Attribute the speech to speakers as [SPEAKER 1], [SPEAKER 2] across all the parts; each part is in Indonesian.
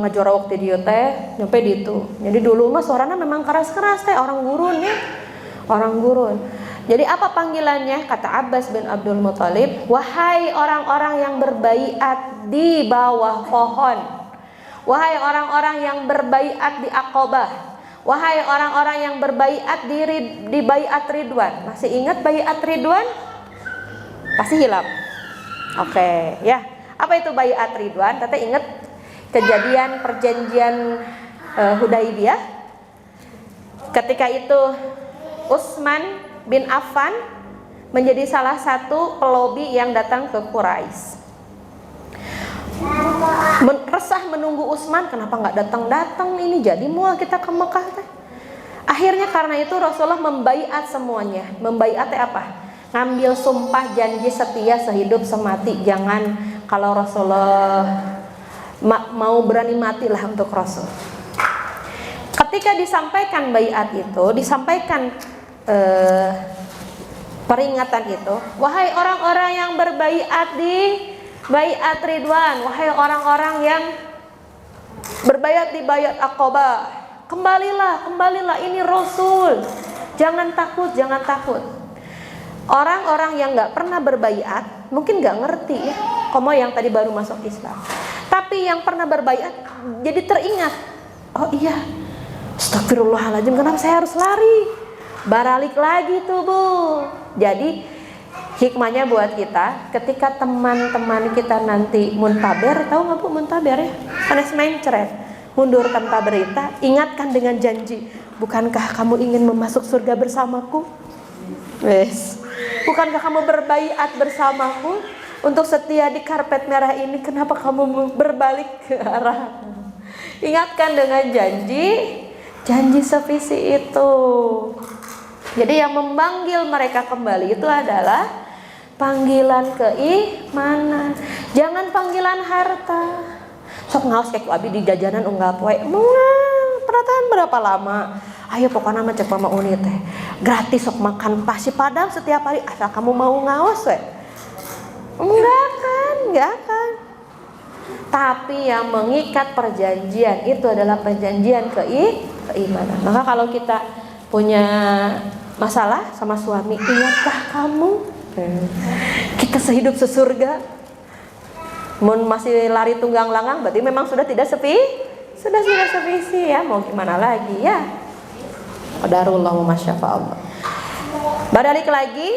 [SPEAKER 1] ngejorok di dieu teh nyampe ditu. Jadi dulu mah suaranya memang keras-keras teh, orang gurun ya. Orang gurun. Jadi apa panggilannya? Kata Abbas bin Abdul Muthalib, wahai orang-orang yang berbaiat di bawah pohon. Wahai orang-orang yang berbaiat di Aqabah. Wahai orang-orang yang berbaiat di baiat Ridwan. Masih ingat baiat Ridwan? Pasti hilang. Oke, ya. Apa itu baiat Ridwan? Teteh ingat kejadian perjanjian Hudaibiyah? Ketika itu Utsman bin Affan menjadi salah satu pelobi yang datang ke Quraisy. Resah menunggu Utsman, kenapa nggak datang-datang ini, jadi mual kita ke Mekah teh. Akhirnya karena itu Rasulullah membaiat semuanya. Membaiat apa? Ngambil sumpah janji setia sehidup semati. Jangan, kalau Rasulullah mau berani matilah untuk Rasul. Ketika disampaikan baiat itu, disampaikan peringatan itu, wahai orang-orang yang berbaiat di baiat Ridwan, wahai orang-orang yang berbaiat di baiat Aqabah, kembalilah, ini Rasul, jangan takut. Orang-orang yang nggak pernah berbaiat mungkin nggak ngerti ya, komo yang tadi baru masuk Islam. Tapi yang pernah berbaiat jadi teringat, oh iya, astagfirullahaladzim, kenapa saya harus lari? Baralik lagi tuh Bu. Jadi hikmahnya buat kita, ketika teman-teman kita nanti muntaber, tahu nggak Bu muntaber ya? Panas mencret, mundur tanpa berita, ingatkan dengan janji. Bukankah kamu ingin memasuk surga bersamaku? Wes. Bukankah kamu berbaiat bersamaku untuk setia di karpet merah ini? Kenapa kamu berbalik ke arah? Ingatkan dengan janji sevisi itu. Jadi yang memanggil mereka kembali itu adalah panggilan keimanan, jangan panggilan harta. Sok ngaos kayak abi di jajanan unggal poe. Perhatian berapa lama? Ayo pokoknya mah cek mama Uni teh. Gratis sok makan nasi Padang setiap hari asal kamu mau ngaos we. Enggak kan. Tapi yang mengikat perjanjian itu adalah perjanjian keimanan. Maka kalau kita punya masalah sama suami, ingatkah kamu kita sehidup sesurga? Mun masih lari tunggang langgang, berarti memang sudah tidak sevisi ya. Mau gimana lagi ya? Qadarullah wa masyafa'allah. Balik lagi,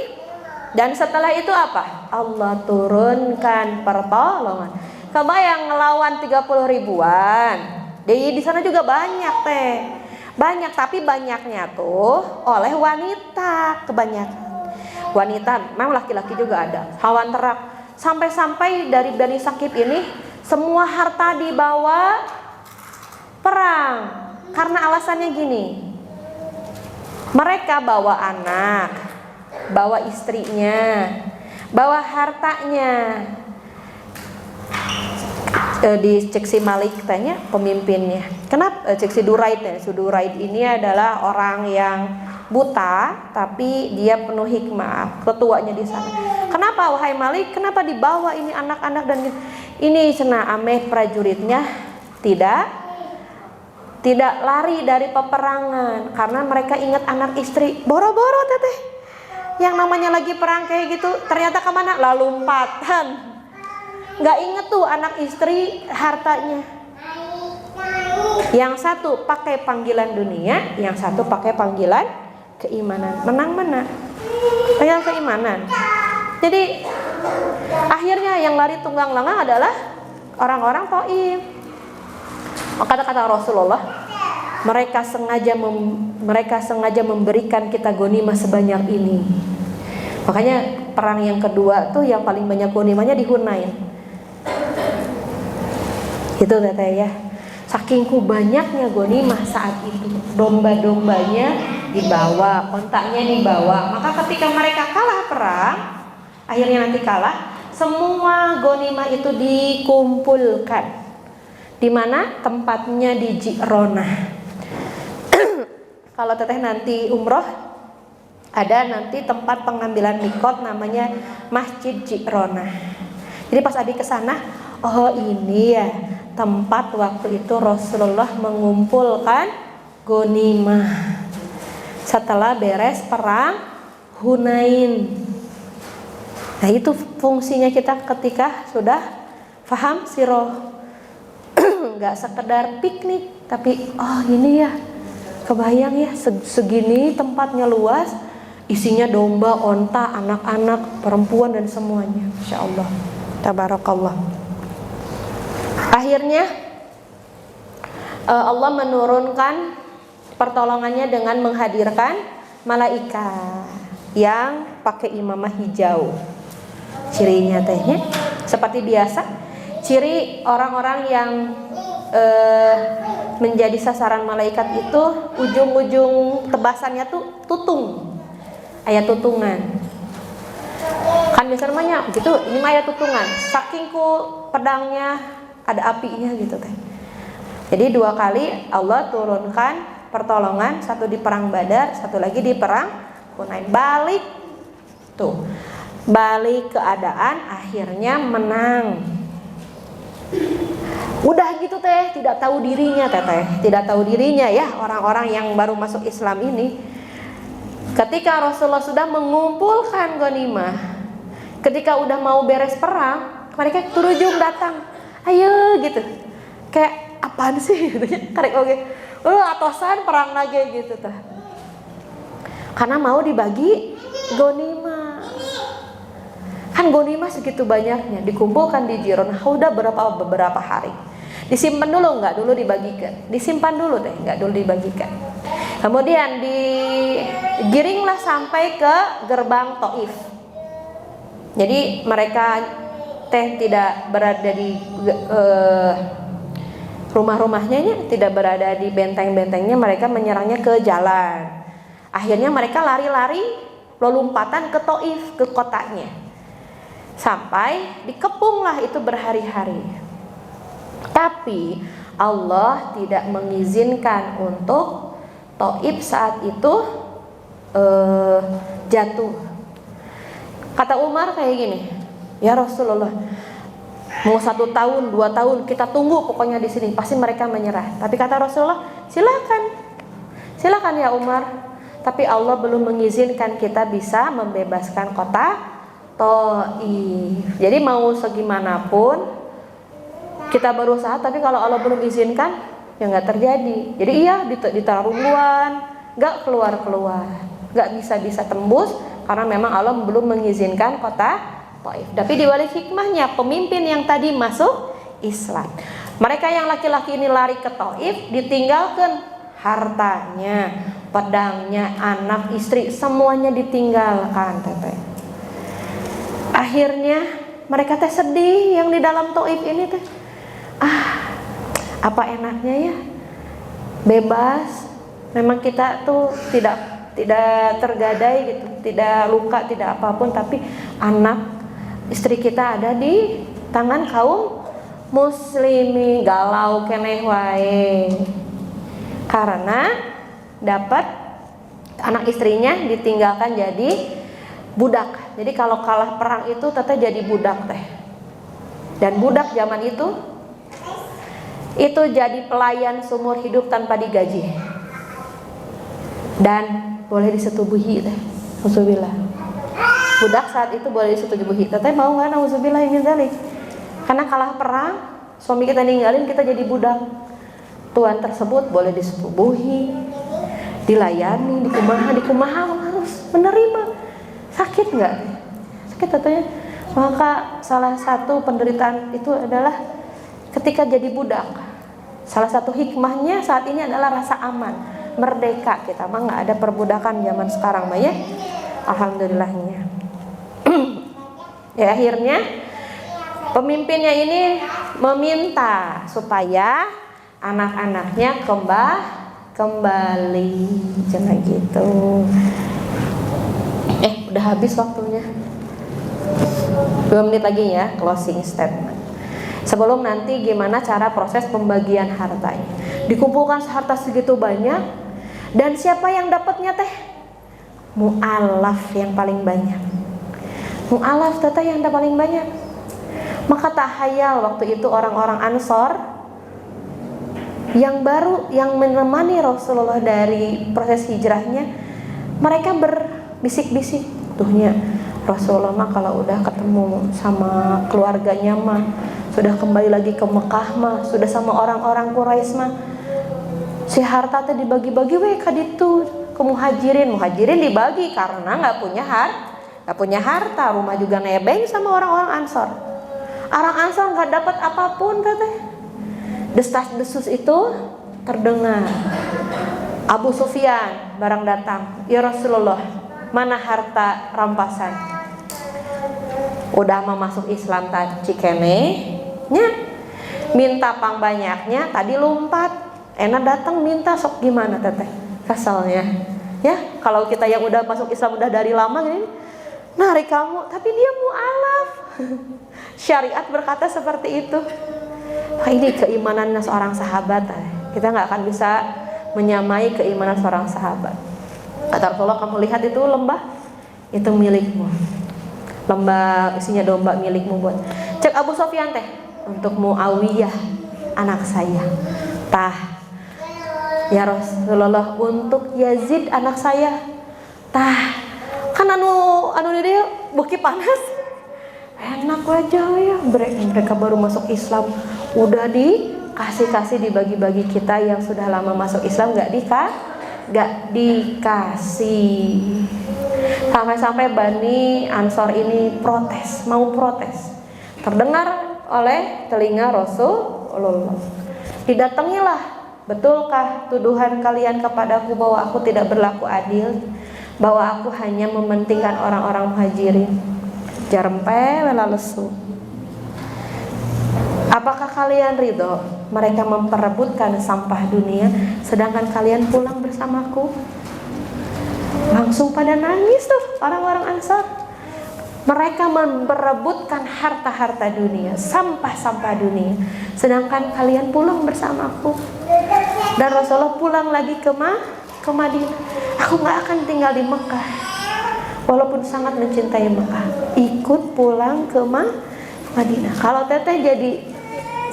[SPEAKER 1] dan setelah itu apa? Allah turunkan pertolongan. Kebayang ngelawan 30 ribuan. Di sana juga banyak teh. Banyak, tapi banyaknya tuh oleh wanita kebanyakan. Wanita, memang laki-laki juga ada. Hawan terak. Sampai-sampai dari Bani Sakib ini semua harta dibawa perang. Karena alasannya gini. Mereka bawa anak, bawa istrinya, bawa hartanya. Di Ceksi Malik tanya pemimpinnya, kenapa Ceksi Duraid ya? Duraid ini adalah orang yang buta tapi dia penuh hikmah, ketuanya di sana. Kenapa wahai Malik? Kenapa dibawa ini anak-anak dan ini cena ameh prajuritnya tidak lari dari peperangan karena mereka ingat anak istri. Boro-boro teteh, yang namanya lagi perang kayak gitu ternyata kemana? Lalu lompatan. Nggak inget tuh anak istri hartanya. Yang satu pakai panggilan dunia, yang satu pakai panggilan keimanan. Menang mana? Yang keimanan. Jadi akhirnya yang lari tunggang langgang adalah orang-orang Thaif. Kata-kata Rasulullah, mereka sengaja memberikan kita ghanimah sebanyak ini. Makanya perang yang kedua tuh yang paling banyak ghanimahnya di Hunain. Itu teteh ya. Saking banyaknya ghanimah saat itu, domba-dombanya dibawa, ontaknya dibawa. Maka ketika mereka kalah perang, akhirnya nanti kalah, semua ghanimah itu dikumpulkan. Di mana? Tempatnya di Ji'ronah. Kalau teteh nanti umroh, ada nanti tempat pengambilan mikot namanya Masjid Ji'ronah. Jadi pas Abi kesana, oh ini ya tempat waktu itu Rasulullah mengumpulkan ghanimah setelah beres perang Hunain. Nah itu fungsinya kita ketika sudah paham sirah. Nggak sekedar piknik, tapi oh ini ya, kebayang ya segini tempatnya luas, isinya domba, onta, anak-anak, perempuan dan semuanya. Masya Allah, tabarakallah. Akhirnya Allah menurunkan pertolongannya dengan menghadirkan malaikat yang pakai imamah hijau. Cirinya tehnya seperti biasa, ciri orang-orang yang menjadi sasaran malaikat itu ujung-ujung tebasannya tuh tutung, ayat tutungan. Kan misalnya gitu, ini mah ayat tutungan, saking ku pedangnya ada apinya gitu teh. Jadi 2 kali Allah turunkan pertolongan, satu di perang Badar, satu lagi di perang Hunain. Balik tuh, balik keadaan, akhirnya menang. Udah gitu teh, tidak tahu dirinya teteh, tidak tahu dirinya ya orang-orang yang baru masuk Islam ini. Ketika Rasulullah sudah mengumpulkan ghanimah, ketika udah mau beres perang, mereka turujung datang, ayo gitu, kayak apaan sih gitu ya, karek oke, atosan perang lagi gitu teh, karena mau dibagi ghanimah. Kan ghanimah segitu banyaknya dikumpulkan di Jironah, udah beberapa hari. Disimpan dulu, nggak dulu dibagikan, disimpan dulu deh, nggak dulu dibagikan. Kemudian digiringlah sampai ke gerbang Taif. Jadi mereka tidak berada di rumah-rumahnya, tidak berada di benteng-bentengnya, mereka menyerangnya ke jalan. Akhirnya mereka lari-lari lompatan ke Taif, ke kotanya, sampai dikepunglah itu berhari-hari. Tapi Allah tidak mengizinkan untuk Taif saat itu jatuh. Kata Umar kayak gini, ya Rasulullah, mau 1 tahun, 2 tahun kita tunggu pokoknya di sini, pasti mereka menyerah. Tapi kata Rasulullah, silakan ya Umar, tapi Allah belum mengizinkan kita bisa membebaskan kota Taif. Jadi mau segimanapun kita berusaha, tapi kalau Allah belum izinkan ya nggak terjadi. Jadi iya ditaruhan, nggak keluar, nggak bisa tembus karena memang Allah belum mengizinkan kota Taif. Tapi di balik hikmahnya pemimpin yang tadi masuk Islam, mereka yang laki-laki ini lari ke Taif, ditinggalkan hartanya, pedangnya, anak, istri, semuanya ditinggalkan teteh. Akhirnya mereka teh sedih yang di dalam Taif ini teh. Apa enaknya ya bebas, memang kita tuh tidak tergadai gitu, tidak luka, tidak apapun, tapi anak istri kita ada di tangan kaum muslimin, galau keneh wae karena dapat anak istrinya ditinggalkan jadi budak. Jadi kalau kalah perang itu teteh jadi budak teh, dan budak zaman itu jadi pelayan seumur hidup tanpa digaji dan boleh disetubuhi teh. Alhamdulillah. Budak saat itu boleh disetubuhi. Teteh mau nggak? Alhamdulillah min dzalik. Karena kalah perang, suami kita ninggalin, kita jadi budak. Tuan tersebut boleh disetubuhi, dilayani, dikumaha harus menerima. Sakit nggak? Sakit tetehnya. Maka salah satu penderitaan itu adalah ketika jadi budak. Salah satu hikmahnya saat ini adalah rasa aman, merdeka. Kita mah nggak ada perbudakan zaman sekarang mah ya, alhamdulillahnya. Ya akhirnya pemimpinnya ini meminta supaya anak-anaknya kembali, jangan gitu. Udah habis waktunya. 2 menit lagi ya, closing statement. Sebelum nanti gimana cara proses pembagian hartanya. Dikumpulkan harta segitu banyak, dan siapa yang dapatnya teh? Mu'alaf yang paling banyak. Mu'alaf teteh yang paling banyak. Maka tak hayal waktu itu orang-orang Ansor Yang baru yang menemani Rasulullah dari proses hijrahnya, mereka berbisik-bisik, tuhnya Rasulullah mah kalau udah ketemu sama keluarganya mah, sudah kembali lagi ke Mekah mah, sudah sama orang-orang Quraisy mah, si harta teh dibagi-bagi we ka ditu ke muhajirin dibagi karena nggak punya harta, rumah juga nebeng sama orang-orang Ansor. Orang Ansor nggak dapat apapun teteh. Desas-desus itu terdengar. Abu Sufyan barang datang, ya Rasulullah, mana harta rampasan? Udah mau masuk Islam tadi cikene nya, minta pang banyaknya, tadi lompat, enak datang minta sok gimana teteh? Kasalnya, ya kalau kita yang udah masuk Islam udah dari lama gini, narik kamu, tapi dia mualaf. Syariat berkata seperti itu. Nah, ini keimanannya seorang sahabat. Kita nggak akan bisa menyamai keimanan seorang sahabat. Kata Rasulullah, kamu lihat itu lembah, itu milikmu. Lembah isinya domba milikmu buat. Cek Abu Sufyan teh, untuk Muawiyah anak saya. Tah, ya Rasulullah, untuk Yazid anak saya. Tah, kan anu dia beki panas. Enak aja ya, mereka baru masuk Islam udah dikasih dibagi-bagi. Kita yang sudah lama masuk Islam nggak dikasih. Sampai-sampai Bani Ansor ini mau protes, terdengar oleh telinga Rasulullah. Didatangilah, betulkah tuduhan kalian kepadaku bahwa aku tidak berlaku adil, bahwa aku hanya mementingkan orang-orang muhajirin? Jarempe wela lesu. Apakah kalian ridho mereka memperebutkan sampah dunia sedangkan kalian pulang bersamaku? Langsung pada nangis tuh orang-orang Ansar. Mereka memperebutkan harta-harta dunia, sampah-sampah dunia, sedangkan kalian pulang bersamaku. Dan Rasulullah pulang lagi ke Madinah. Aku gak akan tinggal di Mekah, walaupun sangat mencintai Mekah, ikut pulang ke Madinah. Kalau teteh jadi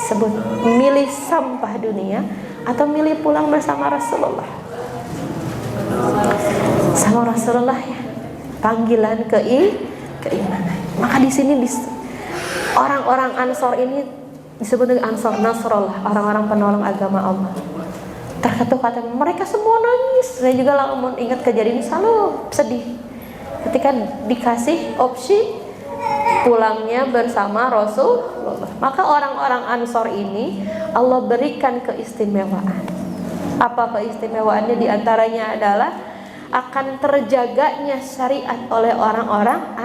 [SPEAKER 1] sebut milih sampah dunia atau milih pulang bersama Rasulullah? Sama Rasulullah ya. Panggilan keimanan. Maka di sini orang-orang Ansor ini disebut dengan Ansor Nasrullah, orang-orang penolong agama Allah. Terketuk kata mereka semua nangis. Saya juga langsung ingat kejadian ini, selalu sedih ketika dikasih opsi pulangnya bersama Rasulullah. Maka orang-orang Ansor ini Allah berikan keistimewaan. Apa keistimewaannya? Di antaranya adalah akan terjaganya syariat oleh orang-orang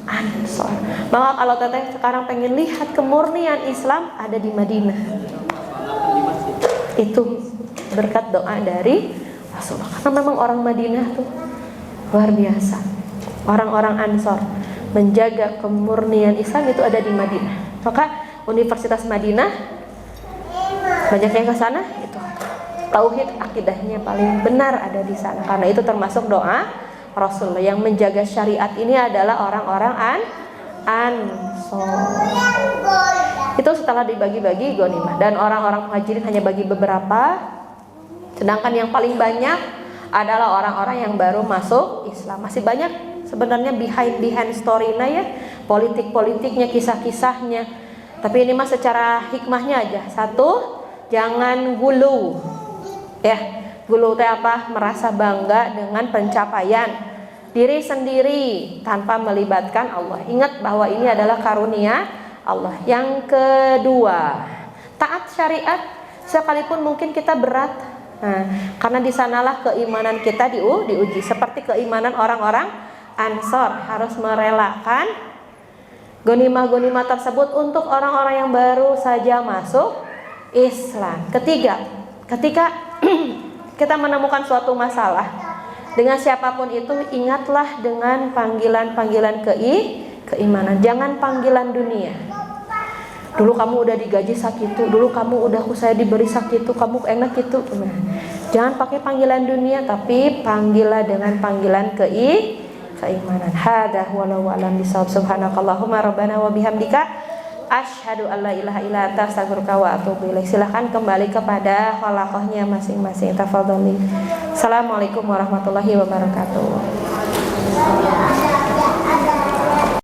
[SPEAKER 1] Ansor. Maka kalau teteh sekarang pengen lihat kemurnian Islam, ada di Madinah. Itu berkat doa dari Rasulullah. Karena memang orang Madinah tuh luar biasa. Orang-orang Ansor menjaga kemurnian Islam itu ada di Madinah. Maka Universitas Madinah banyak yang ke sana, itu tauhid akidahnya paling benar ada di sana. Karena itu termasuk doa Rasulullah yang menjaga syariat ini adalah orang-orang Ansor. Itu setelah dibagi-bagi ghanimah, dan orang-orang muhajirin hanya bagi beberapa, sedangkan yang paling banyak adalah orang-orang yang baru masuk Islam. Masih banyak sebenarnya behind story-nya ya, politik-politiknya, kisah-kisahnya. Tapi ini mah secara hikmahnya aja. Satu, jangan gulu. Ya, gulu teh apa? Merasa bangga dengan pencapaian diri sendiri tanpa melibatkan Allah. Ingat bahwa ini adalah karunia Allah. Yang kedua, taat syariat sekalipun mungkin kita berat. Nah, karena di sanalah keimanan kita diuji. Seperti keimanan orang-orang Ansor, harus merelakan ghanimah-ghanimah tersebut untuk orang-orang yang baru saja masuk Islam. Ketiga, ketika kita menemukan suatu masalah dengan siapapun itu, ingatlah dengan panggilan-panggilan keimanan. Jangan panggilan dunia. Dulu kamu udah digaji sakitu, dulu kamu udah saya diberi sakitu, kamu enak gitu. Jangan pakai panggilan dunia, tapi panggilah dengan panggilan keimanan. Hada walau alam bisawab. Subhanakallahumma rabbana wa bihamdika Asyhadu alla ilaha illa anta astaghfiruka wa atubu ilaik. Silahkan kembali kepada khalaqahnya masing-masing. Tafadholi. Assalamualaikum warahmatullahi wabarakatuh.